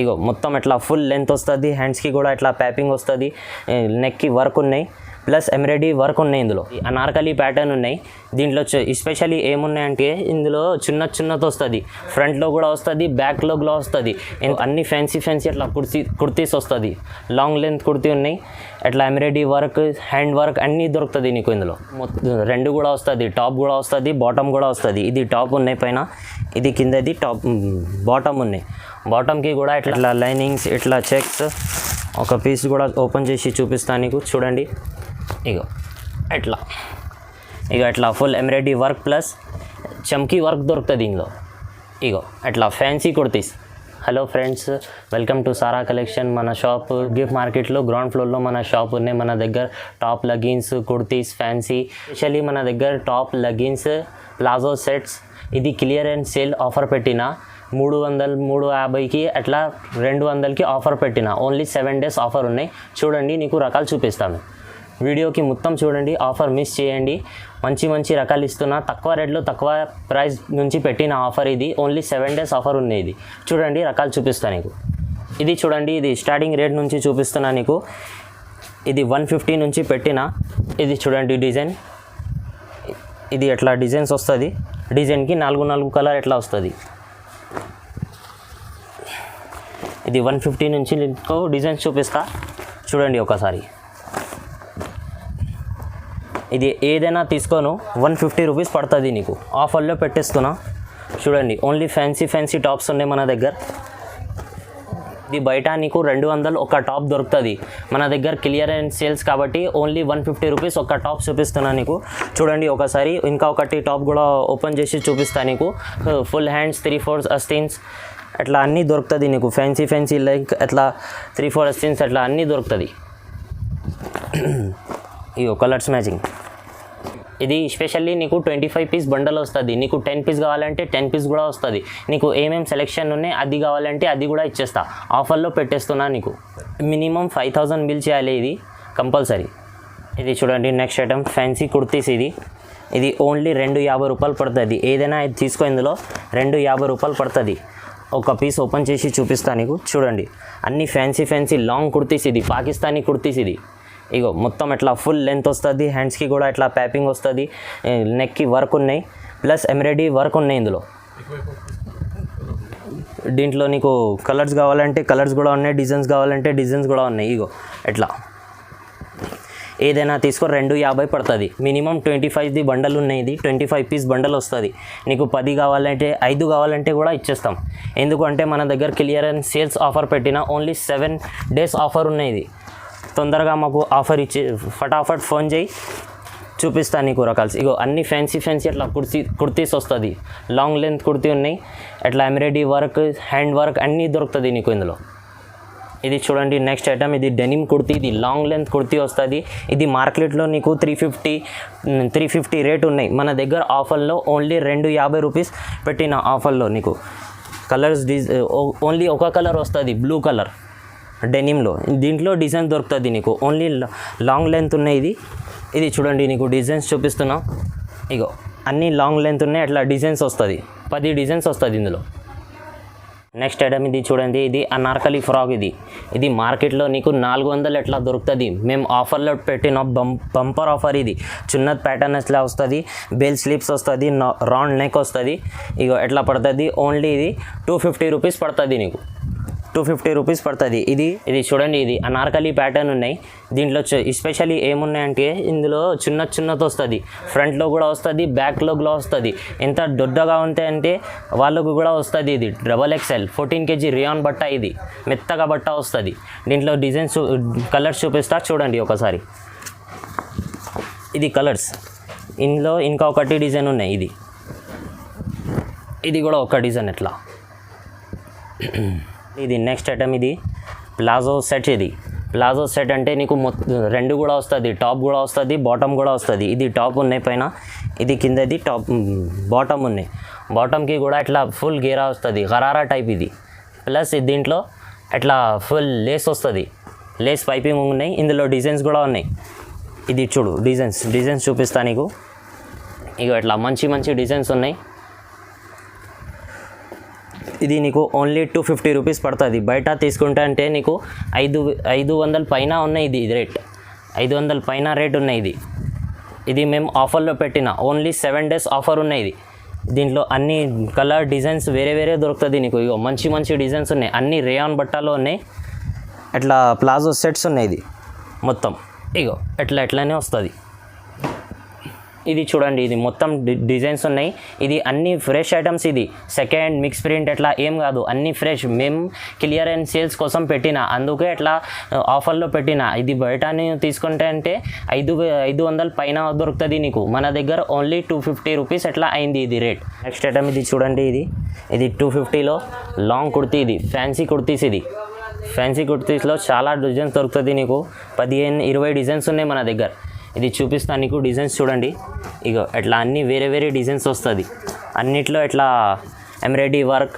ఇగో మొత్తం ఇట్లా full length వస్తుంది, హ్యాండ్స్కి కూడా ఇట్లా ప్యాపింగ్ వస్తుంది, నెక్కి వర్క్ ఉన్నాయి, ప్లస్ ఎంబ్రాయిడరీ వర్క్ ఉన్నాయి. ఇందులో అనార్కలి ప్యాటర్న్ ఉన్నాయి. దీంట్లో ఎస్పెషల్లీ ఏమున్నాయంటే ఇందులో చిన్నది వస్తుంది, ఫ్రంట్లో కూడా వస్తుంది, బ్యాక్లో కూడా వస్తుంది. అన్ని ఫ్యాన్సీ అట్లా కుర్తీస్ వస్తుంది, లాంగ్ లెంత్ కుర్తీ ఉన్నాయి. అట్లా ఎంబ్రాయిడరీ వర్క్, హ్యాండ్ వర్క్ అన్నీ దొరుకుతుంది నీకు ఇందులో. రెండు కూడా వస్తుంది, టాప్ కూడా వస్తుంది, బాటమ్ కూడా వస్తుంది. ఇది టాప్ ఉన్నాయి పైన, ఇది కిందది టాప్ బాటమ్ ఉన్నాయి. బాటమ్కి కూడా ఇట్లా లైనింగ్స్, ఇట్లా చెక్స్. ఒక పీస్ కూడా ఓపెన్ చేసి చూపిస్తాను నీకు, చూడండి. ఇగో ఇట్లా ఫుల్ ఎంబ్రాయిడరీ వర్క్ ప్లస్ చమ్కీ వర్క్ దొరుకుతుంది ఇందులో. ఇగో అట్లా fancy kurtis. Hello friends, welcome to Sara collection. మన షాప్ గిఫ్ట్ మార్కెట్లో గ్రౌండ్ ఫ్లోర్లో మన షాప్ ఉన్నాయి. మన దగ్గర top leggings, kurtis, fancy. Specially మన దగ్గర టాప్ లెగిన్స్, ప్లాజో సెట్స్. ఇది క్లియర్ అండ్ సేల్ ఆఫర్ పెట్టిన 350కి అట్లా 200కి ఆఫర్ పెట్టిన. ఓన్లీ 7 days ఆఫర్ ఉన్నాయి. చూడండి, నీకు రకాలు చూపిస్తాను. వీడియోకి మొత్తం చూడండి, ఆఫర్ మిస్ చేయండి. మంచి రకాలు ఇస్తున్నా, తక్కువ రేట్లో తక్కువ ప్రైస్ నుంచి పెట్టిన ఆఫర్ ఇది. ఓన్లీ 7 days ఆఫర్ ఉన్నాయి. ఇది చూడండి, రకాలు చూపిస్తాను నీకు. ఇది చూడండి, ఇది స్టార్టింగ్ రేట్ నుంచి చూపిస్తున్నా నీకు. ఇది 150 నుంచి పెట్టిన. ఇది చూడండి డిజైన్, ఇది ఎట్లా డిజైన్స్ వస్తుంది. డిజైన్కి 4 కలర్ ఎట్లా వస్తుంది. ఇది 150 నుంచి నీకు డిజైన్స్ చూపిస్తా, చూడండి ఒకసారి. ఇది ఏదైనా తీసుకోను 150 రూపీస్ పడుతుంది నీకు. ఆఫర్లో పెట్టేస్తున్నా, చూడండి. ఓన్లీ ఫ్యాన్సీ టాప్స్ ఉన్నాయి మన దగ్గర. ఇది బయట నీకు 200 ఒక టాప్ దొరుకుతుంది. మన దగ్గర క్లియర్ అండ్ సేల్స్ కాబట్టి ఓన్లీ 150 రూపీస్ ఒక టాప్ చూపిస్తున్నా నీకు. చూడండి ఒకసారి. ఇంకా ఒకటి టాప్ కూడా ఓపెన్ చేసి చూపిస్తాను నీకు. ఫుల్ హ్యాండ్స్, 3/4 అస్టిన్స్ అట్లా అన్నీ దొరుకుతుంది నీకు. ఫ్యాన్సీ లైక్ అట్లా 3/4 అస్టిన్స్ అట్లా అన్నీ దొరుకుతుంది. ఇగో కలర్స్ మ్యాచింగ్. ఇది స్పెషల్లీ నీకు 25 పీస్ బండల్ వస్తుంది. నీకు 10 పీస్ కావాలంటే 10 పీస్ కూడా వస్తుంది. నీకు ఏమేమి సెలెక్షన్ ఉన్నాయి అది కావాలంటే అది కూడా ఇచ్చేస్తా. ఆఫర్లో పెట్టేస్తున్నా నీకు. మినిమం 5000 బిల్ చేయాలి, ఇది కంపల్సరీ. ఇది చూడండి, నెక్స్ట్ ఐటమ్ ఫ్యాన్సీ కుర్తీస్. ఇది ఓన్లీ 250 రూపాయలు పడుతుంది. ఏదైనా ఇది తీసుకో, ఇందులో 250 రూపాయలు పడుతుంది. ఒక పీస్ ఓపెన్ చేసి చూపిస్తాను నీకు, చూడండి. అన్ని ఫ్యాన్సీ లాంగ్ కుర్తీస్. ఇది పాకిస్తానీ కుర్తీస్. ఇది ఇగో మొత్తం ఇట్లా ఫుల్ లెంత్ వస్తుంది, హ్యాండ్స్కి కూడా ఇట్లా ప్యాపింగ్ వస్తుంది, నెక్కి వర్క్ ఉన్నాయి, ప్లస్ ఎంబ్రాయిడరీ వర్క్ ఉన్నాయి ఇందులో. దీంట్లో నీకు కలర్స్ కావాలంటే కలర్స్ కూడా ఉన్నాయి, డిజైన్స్ కావాలంటే డిజైన్స్ కూడా ఉన్నాయి. ఇగో ఇట్లా ఏదైనా తీసుకో 250 పడుతుంది. మినిమం 25ది బండల్ ఉన్నాయి. ఇది 25 పీస్ బండల్ వస్తుంది. నీకు 10 కావాలంటే 5 కావాలంటే కూడా ఇచ్చేస్తాం. ఎందుకంటే మన దగ్గర క్లియర్ అండ్ సేల్స్ ఆఫర్ పెట్టిన ఓన్లీ 7 days ఆఫర్ ఉన్నాయి. ఇది తొందరగా మాకు ఆఫర్ ఇచ్చి ఫటాఫట్ ఫోన్ చేయి, చూపిస్తాను నీకు రకాలు. ఇగో అన్ని ఫ్యాన్సీ అట్లా కుర్తీస్ వస్తుంది. లాంగ్ లెంత్ కుర్తీ ఉన్నాయి, అట్లా ఎంబ్రాయిడరీ వర్క్, హ్యాండ్ వర్క్ అన్నీ దొరుకుతుంది నీకు ఇందులో. ఇది చూడండి, నెక్స్ట్ ఐటమ్. ఇది డెనిమ్ కుర్తీ. ఇది లాంగ్ లెంత్ కుర్తీ వస్తుంది. ఇది మార్కెట్లో నీకు 350 రేట్ ఉన్నాయి. మన దగ్గర ఆఫర్లో ఓన్లీ 250 రూపీస్ పెట్టిన ఆఫర్లో నీకు. కలర్స్ ఓన్లీ ఒక కలర్ వస్తుంది, బ్లూ కలర్ డెనిమ్లో. దీంట్లో డిజైన్ దొరుకుతుంది నీకు. ఓన్లీ లాంగ్ లెంత్ ఉన్నాయి. ఇది చూడండి, నీకు డిజైన్స్ చూపిస్తున్నా. ఇగో అన్నీ లాంగ్ లెంత్ ఉన్నాయి, అట్లా డిజైన్స్ వస్తుంది. 10 డిజైన్స్ వస్తుంది ఇందులో. నెక్స్ట్ ఐటమ్ ఇది చూడండి, ఇది అనార్కలి ఫ్రాక్. ఇది మార్కెట్లో నీకు 400 ఎట్లా దొరుకుతుంది. మేము ఆఫర్లో పెట్టిన బంపర్ ఆఫర్. ఇది చిన్నది ప్యాటర్న్ ఎట్లా వస్తుంది, బెల్ స్లీవ్స్ వస్తుంది, రౌండ్ నెక్ వస్తుంది. ఇగో ఎట్లా పడుతుంది. ఓన్లీ ఇది 250 రూపీస్ పడుతుంది నీకు. 250 రూపీస్ పడుతుంది. ఇది చూడండి, ఇది అనార్కలి ప్యాటర్న్ ఉన్నాయి. దీంట్లో ఎస్పెషల్లీ ఏమున్నాయంటే ఇందులో చిన్నది వస్తుంది, ఫ్రంట్లో కూడా వస్తుంది, బ్యాక్లో కూడా వస్తుంది. ఎంత దొడ్డగా ఉంటాయంటే వాళ్ళకు కూడా వస్తుంది. ఇది XXL 14 kg రియాన్ బట్ట. ఇది మెత్తగా బట్ట వస్తుంది. దీంట్లో డిజైన్స్ కలర్స్ చూపిస్తా, చూడండి ఒకసారి. ఇది కలర్స్. ఇందులో ఇంకా ఒకటి డిజైన్ ఉన్నాయి. ఇది కూడా ఒక డిజైన్ ఎట్లా. ఇది నెక్స్ట్ ఐటమ్. ఇది ప్లాజో సెట్. ఇది ప్లాజో సెట్ అంటే నీకు 2 కూడా వస్తుంది, టాప్ కూడా వస్తుంది, బాటమ్ కూడా వస్తుంది. ఇది టాప్ ఉన్నాయి పైన, ఇది కిందది టాప్ బాటమ్ ఉన్నాయి. బాటమ్కి కూడా ఇట్లా ఫుల్ గేరా వస్తుంది, గరారా టైప్. ఇది ప్లస్ దీంట్లో ఇట్లా ఫుల్ లేస్ వస్తుంది, లేస్ పైపింగ్ ఉన్నాయి. ఇందులో డిజైన్స్ కూడా ఉన్నాయి. ఇది చూడు, డిజైన్స్ చూపిస్తాను నీకు. ఇక ఇట్లా మంచి డిజైన్స్ ఉన్నాయి. ఇది నీకు ఓన్లీ 250 రూపీస్ పడుతుంది. బయట తీసుకుంటే అంటే నీకు 500 పైన ఉన్నాయి. ఇది రేట్ 500 పైన రేట్ ఉన్నాయి. ఇది మేము ఆఫర్లో పెట్టిన ఓన్లీ 7 days ఆఫర్ ఉన్నాయి. దీంట్లో అన్ని కలర్ డిజైన్స్ వేరే దొరుకుతుంది నీకు. ఇగో మంచి డిజైన్స్ ఉన్నాయి. అన్ని రేయాన్ బట్టాలో ఉన్నాయి. అట్లా ప్లాజో సెట్స్ ఉన్నాయి. ఇది మొత్తం ఇగో ఎట్లానే వస్తుంది. ఇది చూడండి, ఇది మొత్తం డిజైన్స్ ఉన్నాయి. ఇది అన్ని ఫ్రెష్ ఐటమ్స్. ఇది సెకండ్ మిక్స్ ప్రింట్ అట్లా ఏం కాదు, అన్ని ఫ్రెష్. మేము క్లియరెన్స్ సేల్స్ కోసం పెట్టిన, అందుకే అట్లా ఆఫర్లో పెట్టిన. ఇది బయట తీసుకుంటే అంటే 500 పైన దొరుకుతుంది నీకు. మన దగ్గర ఓన్లీ 250 రూపీస్ అట్లా అయింది ఇది రేట్. నెక్స్ట్ ఐటమ్ ఇది చూడండి, ఇది 250లో లాంగ్ కుర్తీ. ఇది ఫ్యాన్సీ కుర్తీస్. ఇది ఫ్యాన్సీ కుర్తీస్లో చాలా డిజైన్స్ దొరుకుతుంది నీకు. 15-20 డిజైన్స్ ఉన్నాయి మన దగ్గర. ఇది చూపిస్తాను నీకు. డిజైన్స్ చూడండి, ఇగో ఎట్లా అన్నీ వేరే డిజైన్స్ వస్తుంది. అన్నిట్లో ఎట్లా ఎంబ్రాయిడరీ వర్క్,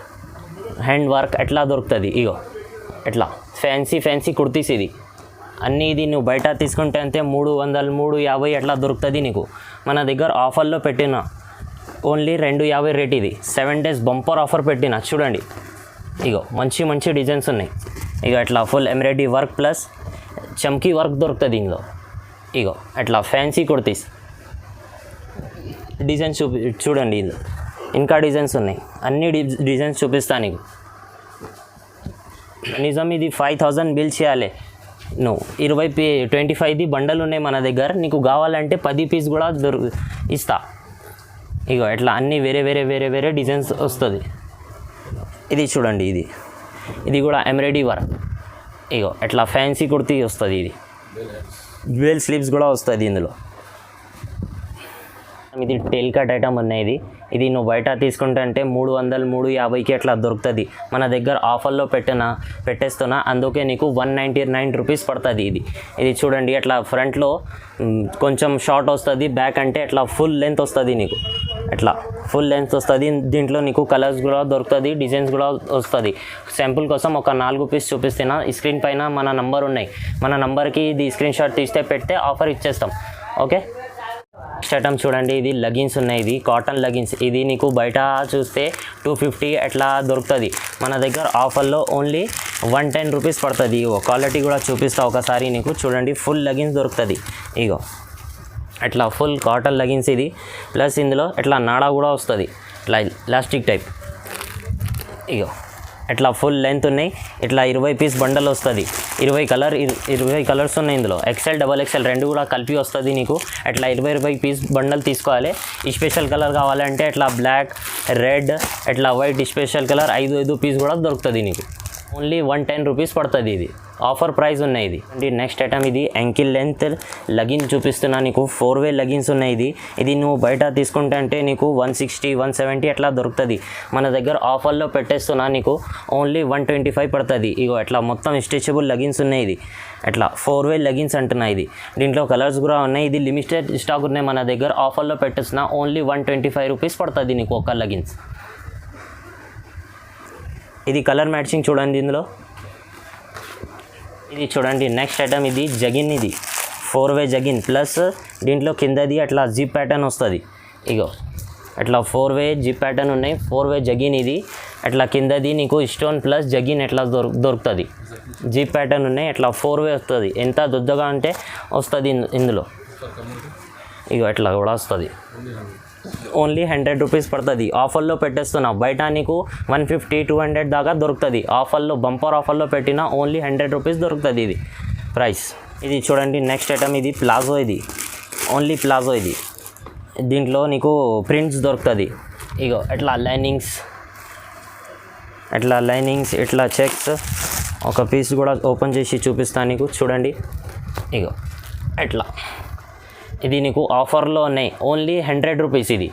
హ్యాండ్ వర్క్ ఎట్లా దొరుకుతుంది. ఇగో ఎట్లా ఫ్యాన్సీ కుర్తీస్. ఇది అన్నీ ఇది నువ్వు బయట తీసుకుంటే అంతే 300, 350 అట్లా దొరుకుతుంది నీకు. మన దగ్గర ఆఫర్లో పెట్టిన ఓన్లీ 250 రేట్. ఇది 7 days బంపర్ ఆఫర్ పెట్టిన. చూడండి, ఇగో మంచి డిజైన్స్ ఉన్నాయి. ఇగో ఎట్లా ఫుల్ ఎంబ్రాయిడరీ వర్క్ ప్లస్ చమ్కీ వర్క్ దొరుకుతుంది ఇందులో. ఇగో అట్లా ఫ్యాన్సీ కుర్తీస్ డిజైన్స్ చూడండి. ఇందులో ఇంకా డిజైన్స్ ఉన్నాయి. అన్ని డిజైన్స్ చూపిస్తాను నీకు. నిజం ఇది 5000 బిల్ చేయాలి నువ్వు. 25 బండలు ఉన్నాయి మన దగ్గర. నీకు కావాలంటే 10 పీస్ కూడా ఇస్తా. ఇగో ఎట్లా అన్నీ వేరే డిజైన్స్ వస్తుంది. ఇది చూడండి, ఇది కూడా ఎంబ్రాయిడరీ వర్క్. ఇగో ఎట్లా ఫ్యాన్సీ కుర్తీ వస్తుంది. ఇది డ్యూయల్ స్లీవ్స్ కూడా వస్తుంది ఇందులో. ఇది టెయిల్ కట్ ఐటమ్ ఉన్నాయి. ఇది నువ్వు బయట తీసుకుంటే అంటే 300, 350కి అట్లా దొరుకుతుంది. మన దగ్గర ఆఫర్లో పెట్టేస్తున్నా, అందుకే నీకు 199 రూపీస్ పడుతుంది. ఇది చూడండి, అట్లా ఫ్రంట్లో కొంచెం షార్ట్ వస్తుంది, బ్యాక్ అంటే అట్లా ఫుల్ లెంత్ వస్తుంది నీకు. అట్లా ఫుల్ లెంత్ వస్తుంది. దీంట్లో నీకు కలర్స్ కూడా దొరుకుతుంది, డిజైన్స్ కూడా వస్తుంది. శాంపుల్ కోసం ఒక 4 పీస్ చూపిస్తున్నా. ఈ స్క్రీన్ పైన మన నంబర్ ఉన్నాయి. మన నంబర్కి ఇది స్క్రీన్ షాట్ తీస్తే పెడితే ఆఫర్ ఇచ్చేస్తాం. ఓకే, నెక్స్ట్ ఐటమ్ చూడండి, ఇది లెగిన్స్ ఉన్నాయి. ఇది కాటన్ లెగిన్స్. ఇది నీకు బయట చూస్తే 250 అట్లా దొరుకుతుంది. మన దగ్గర ఆఫర్లో ఓన్లీ 110 రూపీస్ పడుతుంది. ఇగో క్వాలిటీ కూడా చూపిస్తా ఒకసారి నీకు. చూడండి, ఫుల్ లెగిన్స్ దొరుకుతుంది. ఇగో అట్లా ఫుల్ కాటన్ లెగిన్స్. ఇది ప్లస్ ఇందులో అట్లా నాడా కూడా వస్తుంది, ఇట్లా ఎలాస్టిక్ టైప్. ఇగో అట్లా ఫుల్ లెంత్ ఉన్నాయి. ఇట్లా 20 పీస్ బండల్ వస్తుంది. 20 కలర్స్ ఉన్నాయి ఇందులో. XL, XXL రెండు కూడా కలిపి వస్తుంది నీకు. అట్లా 20 పీస్ బండల్ తీసుకోవాలి. ఈ స్పెషల్ కలర్ కావాలంటే అట్లా బ్లాక్, రెడ్, అట్లా వైట్ స్పెషల్ కలర్ 5 పీస్ కూడా దొరుకుతుంది నీకు. ఓన్లీ 110 రూపీస్ పడుతుంది. ఇది ఆఫర్ ప్రైస్ ఉన్నాయి. ఇది నెక్స్ట్ ఐటమ్, ఇది యాంకిల్ లెంత్ లెగిన్ చూపిస్తున్నా నీకు. 4-way లెగిన్స్ ఉన్నాయి. ఇది నువ్వు బయట తీసుకుంటే అంటే నీకు 160, 170 అట్లా దొరుకుతుంది. మన దగ్గర ఆఫర్లో పెట్టేస్తున్నా నీకు ఓన్లీ 125 పడుతుంది. ఇగో అట్లా మొత్తం స్ట్రెచబుల్ లెగిన్స్ ఉన్నాయి. ఇది అట్లా 4-way లెగిన్స్ అంటున్నా. దీంట్లో కలర్స్ కూడా ఉన్నాయి. ఇది లిమిటెడ్ స్టాక్ ఉన్నాయి మన దగ్గర. ఆఫర్లో పెట్టేస్తున్నా ఓన్లీ 125 రూపీస్ పడుతుంది నీకు ఒక లెగిన్స్. ఇది కలర్ మ్యాచింగ్ చూడండి ఇందులో. ఇది చూడండి నెక్స్ట్ ఐటమ్, ఇది జగిన్. ఇది 4-way జగిన్ ప్లస్ దీంట్లో కిందది అట్లా జిప్ ప్యాటర్న్ వస్తుంది. ఇగో అట్లా 4-way జిప్ ప్యాటర్న్ ఉన్నాయి. 4-way జగిన్. ఇది అట్లా కిందది నీకు స్టోన్ ప్లస్ జగిన్ ఎట్లా దొరుకుతుంది. జిప్ ప్యాటర్న్ ఉన్నాయి. అట్లా 4-way వస్తుంది. ఎంత దొద్దగా అంటే వస్తుంది ఇందులో. ఇగో అట్లా కూడా వస్తుంది. ఓన్లీ 100 రూపీస్ పడుతుంది. ఆఫర్లో పెట్టేస్తున్నా. బయట నీకు 150, 200 దాకా దొరుకుతుంది. ఆఫర్లో బంపర్ ఆఫర్లో పెట్టినా ఓన్లీ 100 రూపీస్ దొరుకుతుంది ఇది ప్రైస్. ఇది చూడండి నెక్స్ట్ ఐటమ్, ఇది ప్లాజో. ఇది ఓన్లీ ప్లాజో. ఇది దీంట్లో నీకు ప్రింట్స్ దొరుకుతుంది. ఇగో అట్లా లైనింగ్స్, ఇట్లా చెక్స్. ఒక పీస్ కూడా ఓపెన్ చేసి చూపిస్తాను నీకు. చూడండి, ఇగో అట్లా. ఇది నీకు ఆఫర్లో ఉన్నాయి. Only 100 rupees. ఇది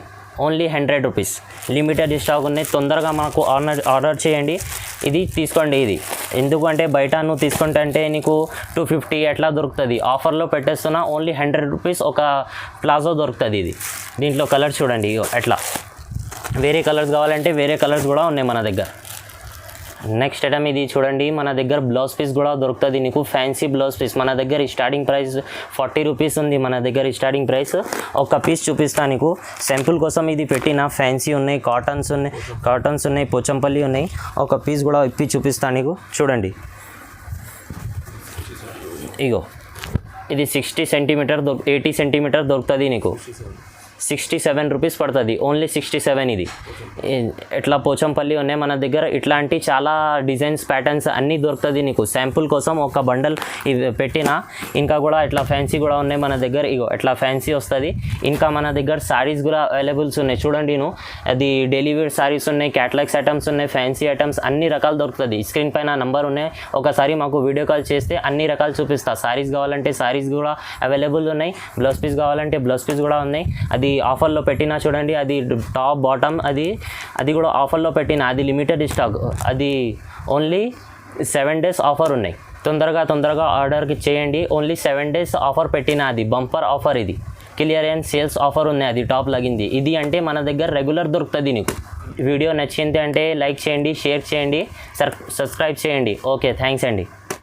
ఓన్లీ 100 రూపీస్. లిమిటెడ్ స్టాక్ ఉన్నాయి. తొందరగా మాకు ఆర్డర్ చేయండి. ఇది తీసుకోండి. ఇది ఎందుకంటే బయట నువ్వు తీసుకుంటే అంటే నీకు 250 అట్లా దొరుకుతుంది. ఆఫర్లో పెట్టేస్తున్నా ఓన్లీ 100 రూపీస్ ఒక ప్లాజో దొరుకుతుంది. ఇది దీంట్లో కలర్స్ చూడండి. ఇగో అట్లా వేరే కలర్స్ కావాలంటే వేరే కలర్స్ కూడా ఉన్నాయి మన దగ్గర. నెక్స్ట్ ఐటమ్ ఇది చూడండి, మన దగ్గర బ్లౌజ్ పీస్ కూడా దొరుకుతుంది నీకు, ఫ్యాన్సీ బ్లౌజ్ పీస్. మన దగ్గర స్టార్టింగ్ ప్రైస్ 40 రూపీస్ ఉంది. మన దగ్గర స్టార్టింగ్ ప్రైస్. ఒక పీస్ చూపిస్తాను నీకు సింపుల్ కోసం. ఇది పెట్టిన ఫ్యాన్సీ ఉన్నాయి, కాటన్స్ ఉన్నాయి, పోచంపల్లి ఉన్నాయి. ఒక పీస్ కూడా ఇప్పి చూపిస్తాను నీకు, చూడండి. ఇగో ఇది 60 సెంటీమీటర్ 80 సెంటీమీటర్ దొరుకుతుంది నీకు. 67 రూపీస్ పడుతుంది, ఓన్లీ 67. ఇది ఇట్లా పోచంపల్లి ఉన్నాయి మన దగ్గర. ఇట్లాంటి చాలా డిజైన్స్ ప్యాటర్న్స్ అన్నీ దొరుకుతుంది నీకు. శాంపుల్ కోసం ఒక బండల్ ఇవి పెట్టిన. ఇంకా కూడా ఇట్లా ఫ్యాన్సీ కూడా ఉన్నాయి మన దగ్గర. ఇగో ఇట్లా ఫ్యాన్సీ వస్తుంది. ఇంకా మన దగ్గర సారీస్ కూడా అవైలబుల్స్ ఉన్నాయి చూడండి. అది డైలీ వేర్ సారీస్ ఉన్నాయి, క్యాటలాగ్స్ ఐటమ్స్ ఉన్నాయి, ఫ్యాన్సీ ఐటమ్స్ అన్ని రకాలు దొరుకుతుంది. స్క్రీన్ పైన నంబర్ ఉన్నాయి, ఒకసారి మాకు వీడియో కాల్ చేస్తే అన్ని రకాలు చూపిస్తా. సారీస్ కావాలంటే సారీస్ కూడా అవైలబుల్ ఉన్నాయి, బ్లౌజ్ పీస్ కావాలంటే బ్లౌజ్ పీస్ కూడా ఉన్నాయి. అది ఆఫర్లో పెట్టినా చూడండి, అది టాప్ బాటమ్ అది కూడా ఆఫర్లో పెట్టిన. అది లిమిటెడ్ స్టాక్, అది ఓన్లీ 7 days ఆఫర్ ఉన్నాయి. తొందరగా ఆర్డర్కి చేయండి. ఓన్లీ 7 days ఆఫర్ పెట్టిన, అది బంపర్ ఆఫర్. ఇది క్లియరెన్స్ సేల్స్ ఆఫర్ ఉన్నాయి, అది టాప్ లగింది. ఇది అంటే మన దగ్గర రెగ్యులర్ దొరుకుతుంది నీకు. వీడియో నచ్చింది అంటే లైక్ చేయండి, షేర్ చేయండి, సబ్స్క్రైబ్ చేయండి. ఓకే, థ్యాంక్స్ అండి.